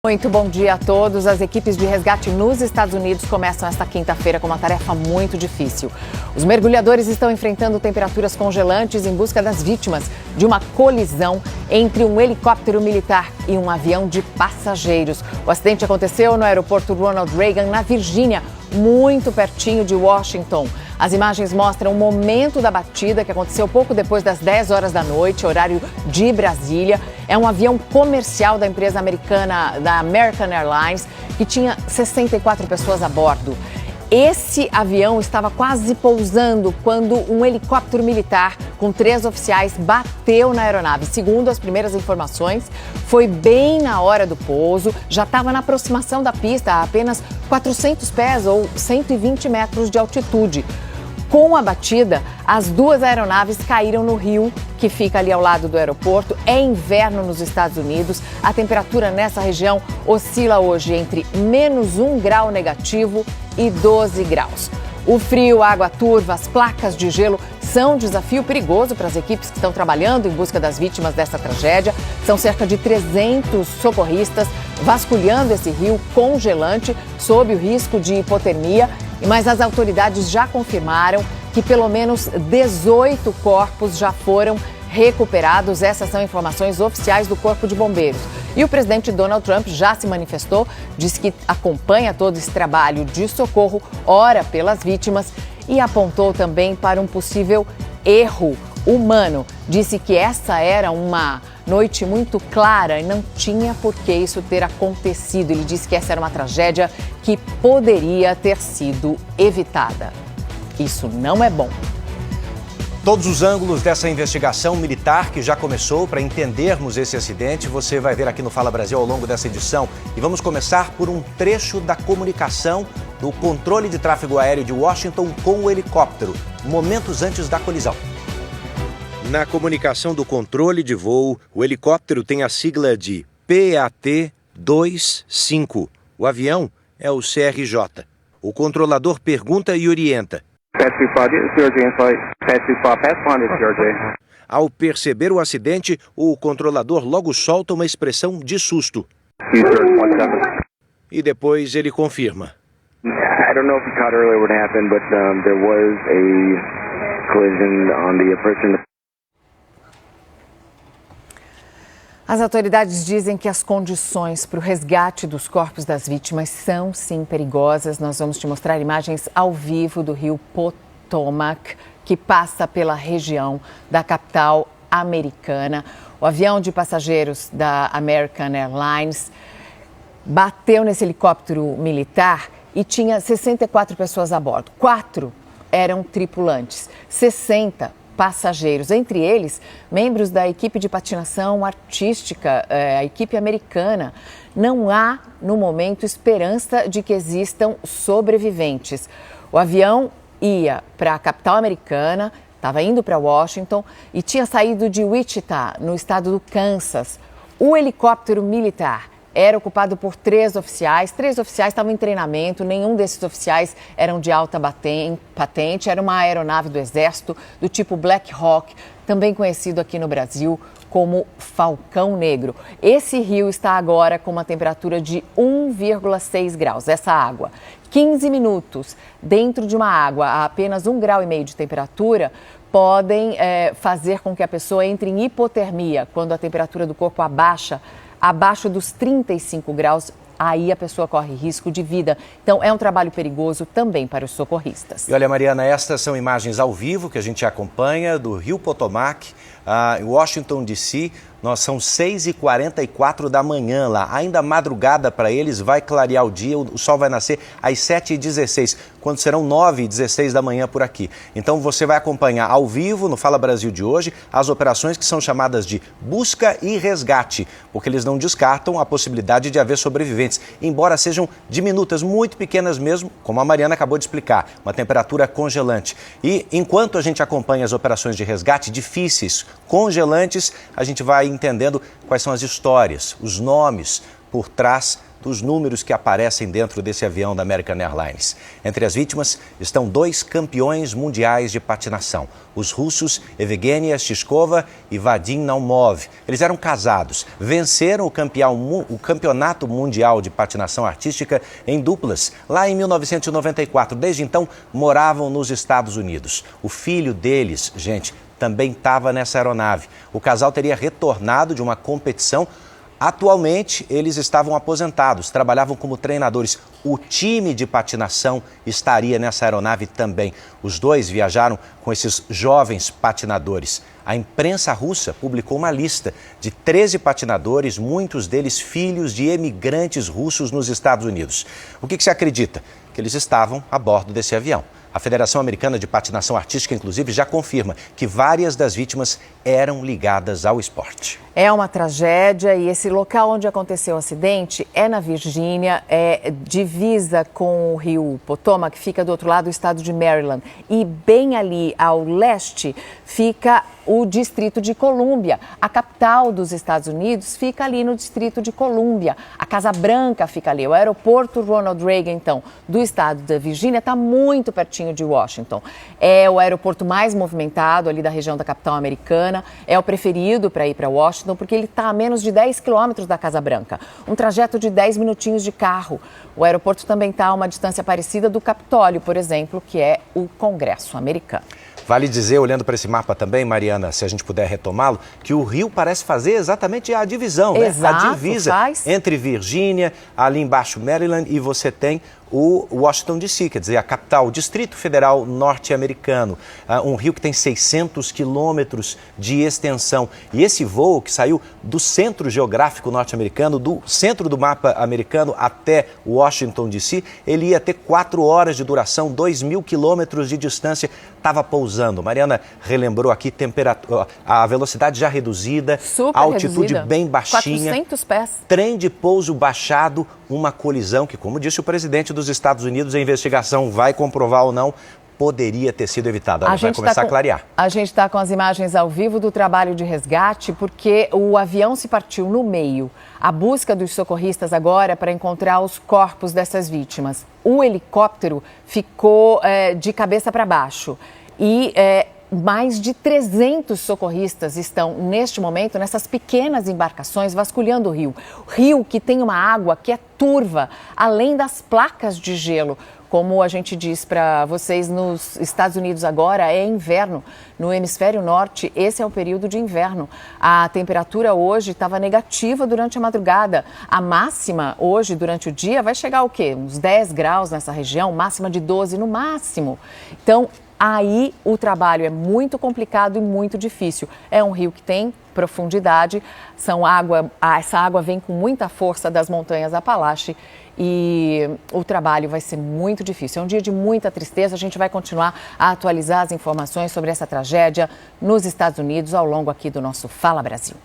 Muito bom dia a todos. As equipes de resgate nos Estados Unidos começam esta quinta-feira com uma tarefa muito difícil. Os mergulhadores estão enfrentando temperaturas congelantes em busca das vítimas de uma colisão entre um helicóptero militar e um avião de passageiros. O acidente aconteceu no aeroporto Ronald Reagan, na Virgínia, muito pertinho de Washington. As imagens mostram o momento da batida, que aconteceu pouco depois das 10 horas da noite, horário de Brasília. É um avião comercial da empresa americana, da American Airlines, que tinha 64 pessoas a bordo. Esse avião estava quase pousando quando um helicóptero militar com 3 oficiais bateu na aeronave. Segundo as primeiras informações, foi bem na hora do pouso, já estava na aproximação da pista, a apenas 400 pés ou 120 metros de altitude. Com a batida, as 2 aeronaves caíram no rio, que fica ali ao lado do aeroporto. É inverno nos Estados Unidos. A temperatura nessa região oscila hoje entre -1 grau negativo e 12 graus. O frio, a água turva, as placas de gelo são um desafio perigoso para as equipes que estão trabalhando em busca das vítimas dessa tragédia. São cerca de 300 socorristas vasculhando esse rio congelante sob o risco de hipotermia. Mas as autoridades já confirmaram que pelo menos 18 corpos já foram recuperados. Essas são informações oficiais do Corpo de Bombeiros. E o presidente Donald Trump já se manifestou, disse que acompanha todo esse trabalho de socorro, ora pelas vítimas e apontou também para um possível erro humano. Disse que essa era uma noite muito clara e não tinha por que isso ter acontecido. Ele disse que essa era uma tragédia que poderia ter sido evitada. Isso não é bom. Todos os ângulos dessa investigação militar que já começou para entendermos esse acidente, você vai ver aqui no Fala Brasil ao longo dessa edição. E vamos começar por um trecho da comunicação do controle de tráfego aéreo de Washington com o helicóptero, momentos antes da colisão. Na comunicação do controle de voo, o helicóptero tem a sigla de PAT-25. O avião é o CRJ. O controlador pergunta e orienta. Ao perceber o acidente, o controlador logo solta uma expressão de susto. E depois ele confirma. I don't know if you caught earlier what happened, but there was a collision on the approach. As autoridades dizem que as condições para o resgate dos corpos das vítimas são, sim, perigosas. Nós vamos te mostrar imagens ao vivo do rio Potomac, que passa pela região da capital americana. O avião de passageiros da American Airlines bateu nesse helicóptero militar e tinha 64 pessoas a bordo. 4 eram tripulantes, 60 passageiros, entre eles membros da equipe de patinação artística, a equipe americana. Não há, no momento, esperança de que existam sobreviventes. O avião ia para a capital americana, estava indo para Washington e tinha saído de Wichita, no estado do Kansas. O helicóptero militar era ocupado por 3 oficiais. 3 oficiais estavam em treinamento, nenhum desses oficiais eram de alta patente. Era uma aeronave do Exército do tipo Black Hawk, também conhecido aqui no Brasil como Falcão Negro. Esse rio está agora com uma temperatura de 1,6 graus. Essa água, 15 minutos dentro de uma água a apenas 1,5 grau de temperatura, podem fazer com que a pessoa entre em hipotermia quando a temperatura do corpo abaixa abaixo dos 35 graus, aí a pessoa corre risco de vida. Então, é um trabalho perigoso também para os socorristas. E olha, Mariana, estas são imagens ao vivo que a gente acompanha do rio Potomac, em Washington, D.C. São 6h44 da manhã lá. Ainda madrugada para eles, vai clarear o dia, o sol vai nascer às 7h16, quando serão 9h16 da manhã por aqui. Então você vai acompanhar ao vivo no Fala Brasil de hoje as operações que são chamadas de busca e resgate, porque eles não descartam a possibilidade de haver sobreviventes, embora sejam diminutas, muito pequenas mesmo, como a Mariana acabou de explicar, uma temperatura congelante. E enquanto a gente acompanha as operações de resgate difíceis, congelantes, a gente vai entendendo quais são as histórias, os nomes por trás dos números que aparecem dentro desse avião da American Airlines. Entre as vítimas estão 2 campeões mundiais de patinação, os russos Evgenia Shishkova e Vadim Naumov. Eles eram casados, venceram o campeonato mundial de patinação artística em duplas lá em 1994. Desde então, moravam nos Estados Unidos. O filho deles, gente, também estava nessa aeronave. O casal teria retornado de uma competição. Atualmente, eles estavam aposentados, trabalhavam como treinadores. O time de patinação estaria nessa aeronave também. Os dois viajaram com esses jovens patinadores. A imprensa russa publicou uma lista de 13 patinadores, muitos deles filhos de emigrantes russos nos Estados Unidos. O que se acredita? Que eles estavam a bordo desse avião. A Federação Americana de Patinação Artística, inclusive, já confirma que várias das vítimas eram ligadas ao esporte. É uma tragédia e esse local onde aconteceu o acidente é na Virgínia, é divisa com o rio Potomac, que fica do outro lado do estado de Maryland. E bem ali ao leste fica o Distrito de Colômbia. A capital dos Estados Unidos fica ali no Distrito de Colômbia. A Casa Branca fica ali. O aeroporto Ronald Reagan, então, do estado da Virgínia, está muito pertinho de Washington. É o aeroporto mais movimentado ali da região da capital americana. É o preferido para ir para Washington, porque ele está a menos de 10 quilômetros da Casa Branca. Um trajeto de 10 minutinhos de carro. O aeroporto também está a uma distância parecida do Capitólio, por exemplo, que é o Congresso americano. Vale dizer, olhando para esse mapa também, Mariana, se a gente puder retomá-lo, que o rio parece fazer exatamente a divisão, Exato, né? A divisa entre Virgínia, ali embaixo Maryland, e você tem o Washington DC, quer dizer, a capital, o Distrito Federal norte-americano. Um rio que tem 600 quilômetros de extensão. E esse voo que saiu do centro geográfico norte-americano, do centro do mapa americano até Washington DC, ele ia ter 4 horas de duração, 2.000 quilômetros de distância, estava pousando. Mariana relembrou aqui a velocidade já reduzida, super a altitude reduzida, bem baixinha. 400 pés. Trem de pouso baixado, uma colisão que, como disse o presidente dos Estados Unidos, a investigação vai comprovar ou não, poderia ter sido evitada. Ela vai começar a clarear. A gente está com as imagens ao vivo do trabalho de resgate, porque o avião se partiu no meio. A busca dos socorristas agora é para encontrar os corpos dessas vítimas. O helicóptero ficou de cabeça para baixo e mais de 300 socorristas estão, neste momento, nessas pequenas embarcações vasculhando o rio. O rio que tem uma água que é turva, além das placas de gelo. Como a gente diz para vocês, nos Estados Unidos agora é inverno. No hemisfério norte, esse é o período de inverno. A temperatura hoje estava negativa durante a madrugada. A máxima hoje, durante o dia, vai chegar o quê? Uns 10 graus nessa região, máxima de 12 no máximo. Então, aí o trabalho é muito complicado e muito difícil. É um rio que tem profundidade, essa água vem com muita força das montanhas Apalache e o trabalho vai ser muito difícil. É um dia de muita tristeza, a gente vai continuar a atualizar as informações sobre essa tragédia nos Estados Unidos ao longo aqui do nosso Fala Brasil.